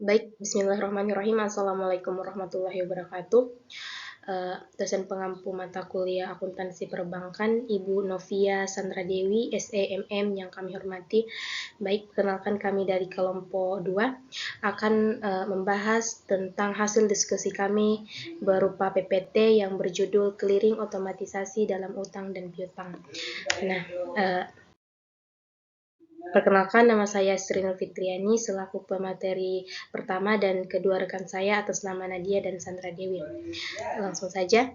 Baik, bismillahirrahmanirrahim. Assalamualaikum warahmatullahi wabarakatuh. Dosen pengampu mata kuliah akuntansi perbankan, Ibu Novia Sandra Dewi, SEMM yang kami hormati. Baik, perkenalkan kami dari kelompok 2 akan membahas tentang hasil diskusi kami berupa PPT yang berjudul Clearing Otomatisasi dalam Utang dan Piutang. Nah, perkenalkan, nama saya Sri Nur Fitriani selaku pemateri pertama dan kedua rekan saya atas nama Nadia dan Sandra Dewi. Langsung saja,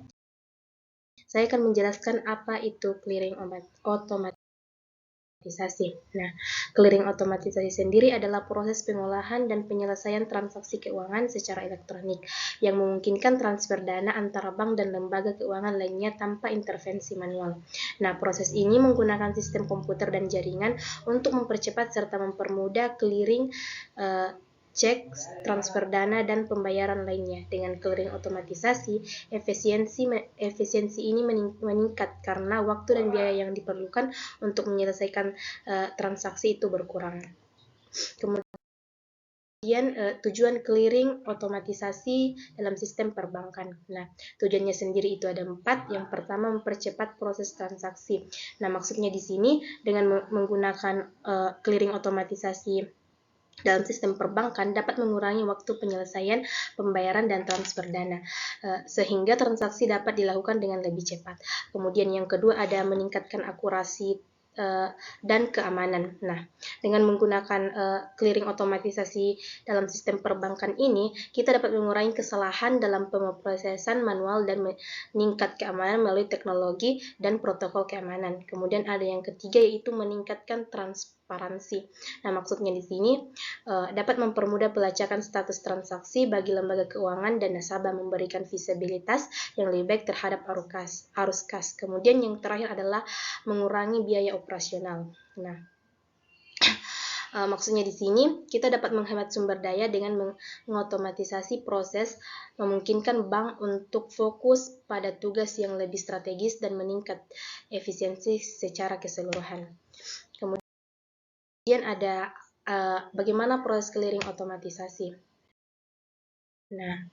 saya akan menjelaskan apa itu clearing otomatisasi. Nah, clearing otomatisasi sendiri adalah proses pengolahan dan penyelesaian transaksi keuangan secara elektronik yang memungkinkan transfer dana antara bank dan lembaga keuangan lainnya tanpa intervensi manual. Nah, proses ini menggunakan sistem komputer dan jaringan untuk mempercepat serta mempermudah clearing cek, transfer dana, dan pembayaran lainnya. Dengan clearing otomatisasi, efisiensi ini meningkat karena waktu dan biaya yang diperlukan untuk menyelesaikan transaksi itu berkurang. Kemudian tujuan clearing otomatisasi dalam sistem perbankan. Nah, tujuannya sendiri itu ada 4. Yang pertama, mempercepat proses transaksi. Nah, maksudnya di sini dengan menggunakan clearing otomatisasi dalam sistem perbankan dapat mengurangi waktu penyelesaian pembayaran dan transfer dana sehingga transaksi dapat dilakukan dengan lebih cepat. Kemudian yang kedua ada meningkatkan akurasi dan keamanan. Nah, dengan menggunakan clearing otomatisasi dalam sistem perbankan ini, kita dapat mengurangi kesalahan dalam pemrosesan manual dan meningkat keamanan melalui teknologi dan protokol keamanan. Kemudian ada yang ketiga yaitu meningkatkan transparansi. Nah, maksudnya di sini dapat mempermudah pelacakan status transaksi bagi lembaga keuangan dan nasabah, memberikan visibilitas yang lebih baik terhadap arus kas. Kemudian yang terakhir adalah mengurangi biaya operasional. Nah, maksudnya di sini kita dapat menghemat sumber daya dengan mengotomatisasi proses, memungkinkan bank untuk fokus pada tugas yang lebih strategis dan meningkat efisiensi secara keseluruhan. Kemudian ada bagaimana proses clearing otomatisasi. Nah,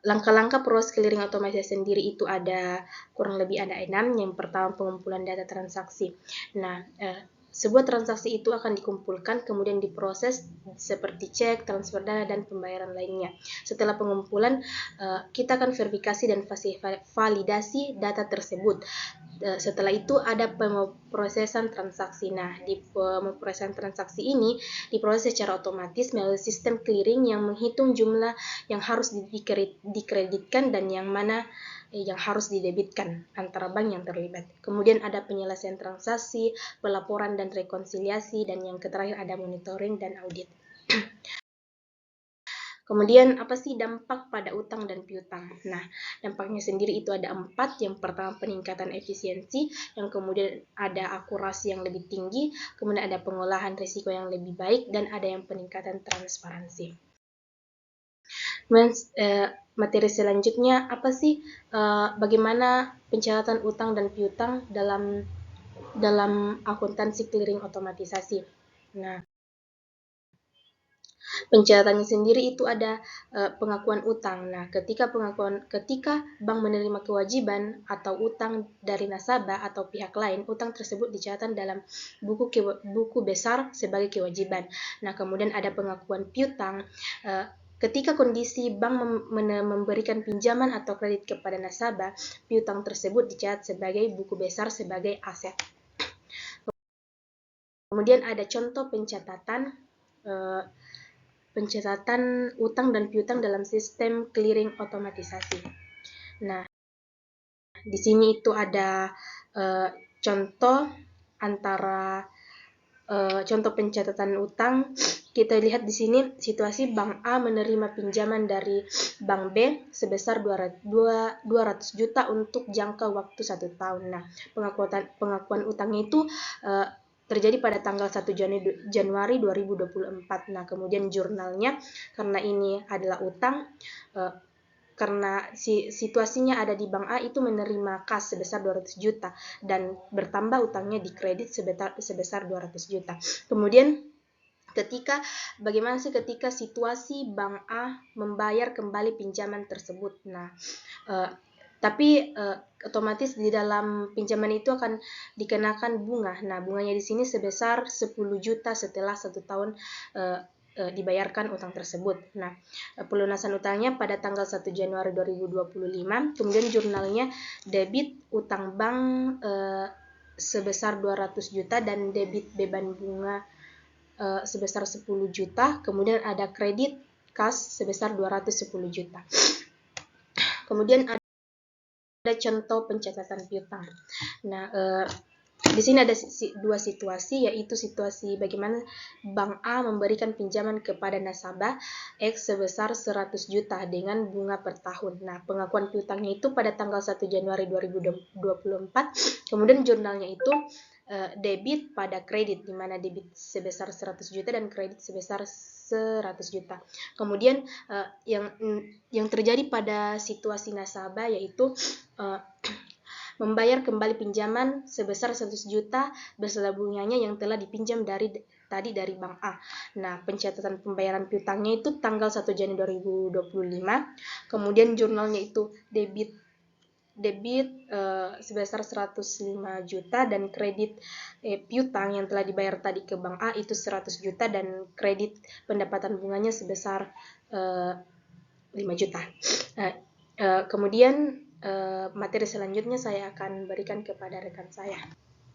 langkah-langkah proses clearing otomatisasi sendiri itu ada kurang lebih ada 6. Yang pertama, pengumpulan data transaksi. Nah, sebuah transaksi itu akan dikumpulkan kemudian diproses seperti cek, transfer dana, dan pembayaran lainnya. Setelah pengumpulan, kita akan verifikasi dan validasi data tersebut. Setelah itu ada pemrosesan transaksi. Nah, di pemrosesan transaksi ini diproses secara otomatis melalui sistem clearing yang menghitung jumlah yang harus dikreditkan dan yang mana yang harus didebitkan antara bank yang terlibat. Kemudian ada penyelesaian transaksi, pelaporan dan rekonsiliasi, dan yang terakhir ada monitoring dan audit. Kemudian apa sih dampak pada utang dan piutang? Nah, dampaknya sendiri itu ada 4. Yang pertama, peningkatan efisiensi, yang kemudian ada akurasi yang lebih tinggi, kemudian ada pengolahan risiko yang lebih baik, dan ada yang peningkatan transparansi. Kemudian materi selanjutnya apa sih bagaimana pencatatan utang dan piutang dalam akuntansi clearing otomatisasi. Nah, pencatatannya sendiri itu ada pengakuan utang. Nah, ketika bank menerima kewajiban atau utang dari nasabah atau pihak lain, utang tersebut dicatat dalam buku besar sebagai kewajiban. Nah, kemudian ada pengakuan piutang. Ketika kondisi bank memberikan pinjaman atau kredit kepada nasabah, piutang tersebut dicatat sebagai buku besar sebagai aset. Kemudian ada contoh pencatatan utang dan piutang dalam sistem clearing otomatisasi. Nah, di sini itu ada contoh pencatatan utang. Kita lihat di sini situasi Bank A menerima pinjaman dari Bank B sebesar 200 juta untuk jangka waktu 1 tahun. Nah, pengakuan utangnya itu terjadi pada tanggal 1 Januari 2024. Nah, kemudian jurnalnya, karena ini adalah utang, karena situasinya ada di Bank A itu menerima kas sebesar 200 juta dan bertambah utangnya di kredit sebesar 200 juta. Kemudian bagaimana sih ketika situasi Bank A membayar kembali pinjaman tersebut. Nah, tapi otomatis di dalam pinjaman itu akan dikenakan bunga. Nah, bunganya di sini sebesar 10 juta setelah 1 tahun dibayarkan utang tersebut. Nah, pelunasan utangnya pada tanggal 1 Januari 2025, kemudian jurnalnya debit utang bank sebesar 200 juta dan debit beban bunga sebesar 10 juta, kemudian ada kredit kas sebesar 210 juta. Kemudian ada contoh pencatatan piutang. Nah, di sini ada dua situasi, yaitu situasi bagaimana Bank A memberikan pinjaman kepada nasabah X sebesar 100 juta dengan bunga per tahun. Nah, pengakuan piutangnya itu pada tanggal 1 Januari 2024, kemudian jurnalnya itu debit pada kredit, di mana debit sebesar 100 juta dan kredit sebesar 100 juta. Kemudian yang terjadi pada situasi nasabah yaitu membayar kembali pinjaman sebesar 100 juta beserta bunganya yang telah dipinjam dari Bank A. Nah, pencatatan pembayaran piutangnya itu tanggal 1 Januari 2025. Kemudian jurnalnya itu debit sebesar 105 juta dan kredit piutang yang telah dibayar tadi ke Bank A itu 100 juta dan kredit pendapatan bunganya sebesar 5 juta. Kemudian materi selanjutnya saya akan berikan kepada rekan saya.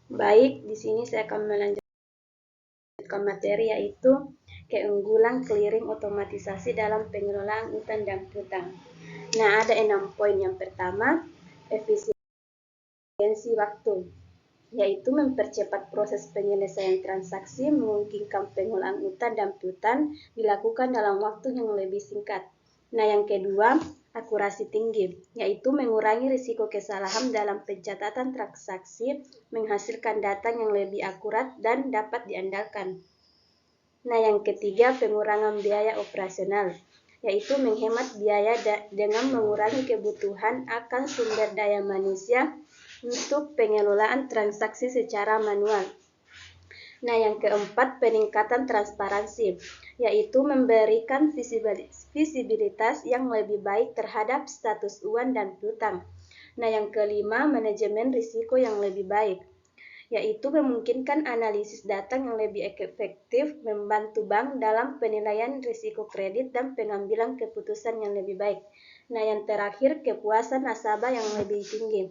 Baik, di sini saya akan melanjutkan materi yaitu keunggulan clearing otomatisasi dalam pengelolaan utang dan piutang. Nah, ada 6 poin. Yang pertama, efisiensi waktu, yaitu mempercepat proses penyelesaian transaksi, memungkinkan pengelolaan utang dan piutang dilakukan dalam waktu yang lebih singkat. Nah, yang kedua, akurasi tinggi, yaitu mengurangi risiko kesalahan dalam pencatatan transaksi, menghasilkan data yang lebih akurat dan dapat diandalkan. Nah, yang ketiga, pengurangan biaya operasional, yaitu menghemat biaya dengan mengurangi kebutuhan akan sumber daya manusia untuk pengelolaan transaksi secara manual. Nah, yang keempat, peningkatan transparansi, yaitu memberikan visibilitas yang lebih baik terhadap status uang dan piutang. Nah, yang kelima, manajemen risiko yang lebih baik, yaitu memungkinkan analisis data yang lebih efektif, membantu bank dalam penilaian risiko kredit dan pengambilan keputusan yang lebih baik. Nah, yang terakhir, kepuasan nasabah yang lebih tinggi,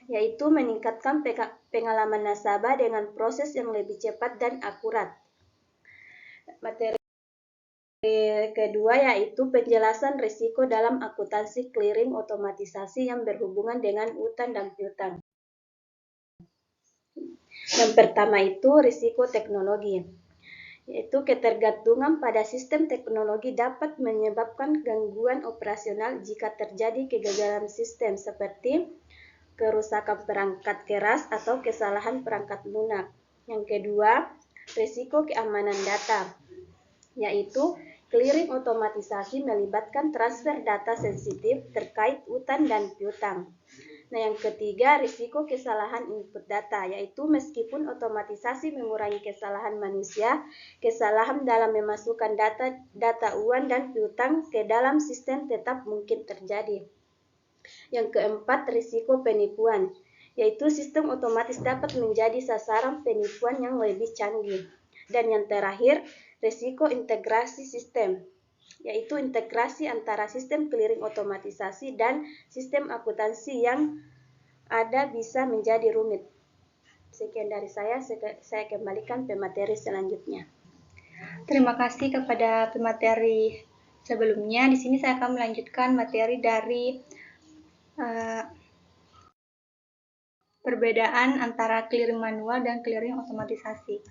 yaitu meningkatkan pengalaman nasabah dengan proses yang lebih cepat dan akurat. Materi kedua yaitu penjelasan risiko dalam akuntansi clearing otomatisasi yang berhubungan dengan utang dan piutang. Yang pertama itu risiko teknologi, yaitu ketergantungan pada sistem teknologi dapat menyebabkan gangguan operasional jika terjadi kegagalan sistem seperti kerusakan perangkat keras atau kesalahan perangkat lunak. Yang kedua, risiko keamanan data, yaitu clearing otomatisasi melibatkan transfer data sensitif terkait utang dan piutang. Nah, yang ketiga, risiko kesalahan input data, yaitu meskipun otomatisasi mengurangi kesalahan manusia, kesalahan dalam memasukkan data uang dan piutang ke dalam sistem tetap mungkin terjadi. Yang keempat, risiko penipuan, yaitu sistem otomatis dapat menjadi sasaran penipuan yang lebih canggih. Dan yang terakhir, risiko integrasi sistem, yaitu integrasi antara sistem clearing otomatisasi dan sistem akuntansi yang ada bisa menjadi rumit. Sekian dari saya kembalikan pemateri selanjutnya. Terima kasih kepada pemateri sebelumnya. Di sini saya akan melanjutkan materi dari perbedaan antara clearing manual dan clearing otomatisasi.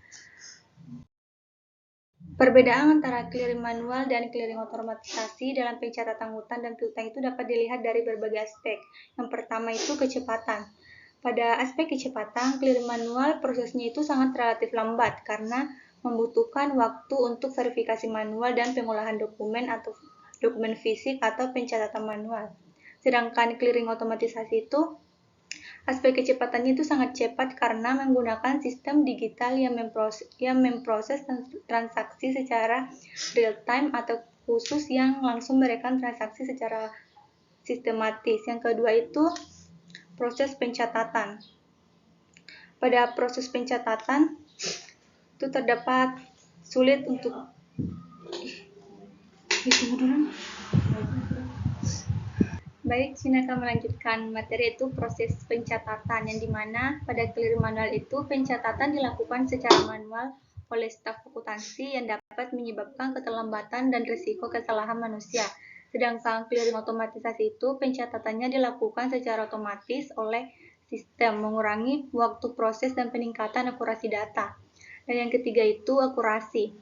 Perbedaan antara clearing manual dan clearing otomatisasi dalam pencatatan utang dan piutang itu dapat dilihat dari berbagai aspek. Yang pertama itu kecepatan. Pada aspek kecepatan, clearing manual prosesnya itu sangat relatif lambat karena membutuhkan waktu untuk verifikasi manual dan pengolahan dokumen atau dokumen fisik atau pencatatan manual. Sedangkan clearing otomatisasi itu Aspek kecepatannya itu sangat cepat karena menggunakan sistem digital yang memproses transaksi secara real time atau khusus yang langsung merekam transaksi secara sistematis. Yang kedua itu proses pencatatan. Pada proses pencatatan itu terdapat sulit untuk Baik, Cina akan melanjutkan materi itu proses pencatatan, yang dimana pada clearing manual itu pencatatan dilakukan secara manual oleh staf akuntansi yang dapat menyebabkan keterlambatan dan risiko kesalahan manusia. Sedangkan clearing otomatisasi itu pencatatannya dilakukan secara otomatis oleh sistem, mengurangi waktu proses dan peningkatan akurasi data. Dan yang ketiga itu akurasi.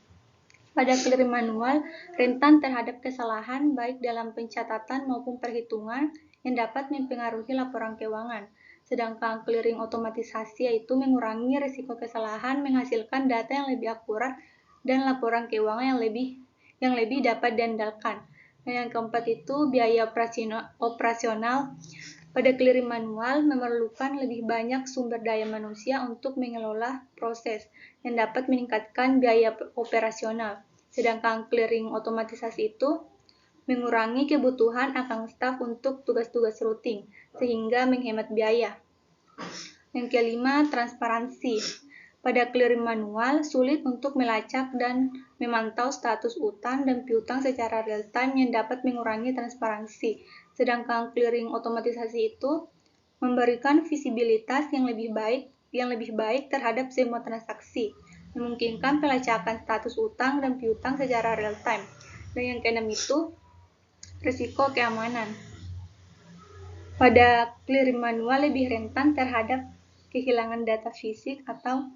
Pada clearing manual, rentan terhadap kesalahan baik dalam pencatatan maupun perhitungan yang dapat mempengaruhi laporan keuangan. Sedangkan clearing otomatisasi yaitu mengurangi risiko kesalahan, menghasilkan data yang lebih akurat dan laporan keuangan yang lebih dapat diandalkan. Dan yang keempat itu biaya operasional. Pada clearing manual memerlukan lebih banyak sumber daya manusia untuk mengelola proses yang dapat meningkatkan biaya operasional. Sedangkan clearing otomatisasi itu mengurangi kebutuhan akan staf untuk tugas-tugas rutin, sehingga menghemat biaya. Yang kelima, transparansi. Pada clearing manual, sulit untuk melacak dan memantau status utang dan piutang secara real-time yang dapat mengurangi transparansi. Sedangkan clearing otomatisasi itu memberikan visibilitas yang lebih baik terhadap semua transaksi, memungkinkan pelacakan status utang dan piutang secara real-time. Dan yang keenam itu risiko keamanan. Pada clearing manual lebih rentan terhadap kehilangan data fisik atau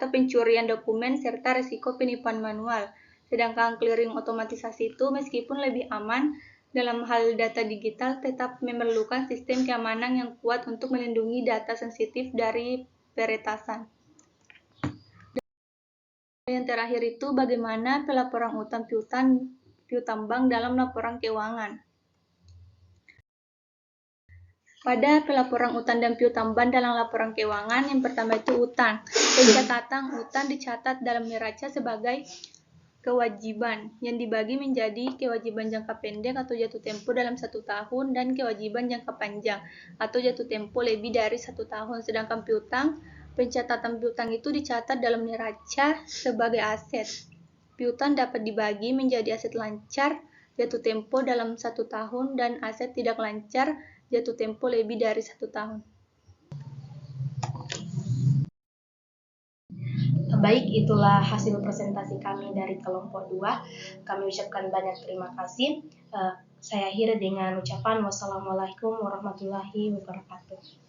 pencurian dokumen serta risiko penipuan manual. Sedangkan clearing otomatisasi itu meskipun lebih aman dalam hal data digital tetap memerlukan sistem keamanan yang kuat untuk melindungi data sensitif dari peretasan. Dan yang terakhir itu bagaimana pelaporan utang piutang bank dalam laporan keuangan. Pada pelaporan utang dan piutang bank dalam laporan keuangan, yang pertama itu utang. Pencatatan utang dicatat dalam neraca sebagai kewajiban yang dibagi menjadi kewajiban jangka pendek atau jatuh tempo dalam 1 tahun dan kewajiban jangka panjang atau jatuh tempo lebih dari 1 tahun. Sedangkan piutang, pencatatan piutang itu dicatat dalam neraca sebagai aset. Piutang dapat dibagi menjadi aset lancar jatuh tempo dalam 1 tahun dan aset tidak lancar jatuh tempo lebih dari 1 tahun. Baik, itulah hasil presentasi kami dari kelompok 2. Kami ucapkan banyak terima kasih. Saya akhiri dengan ucapan wassalamualaikum warahmatullahi wabarakatuh.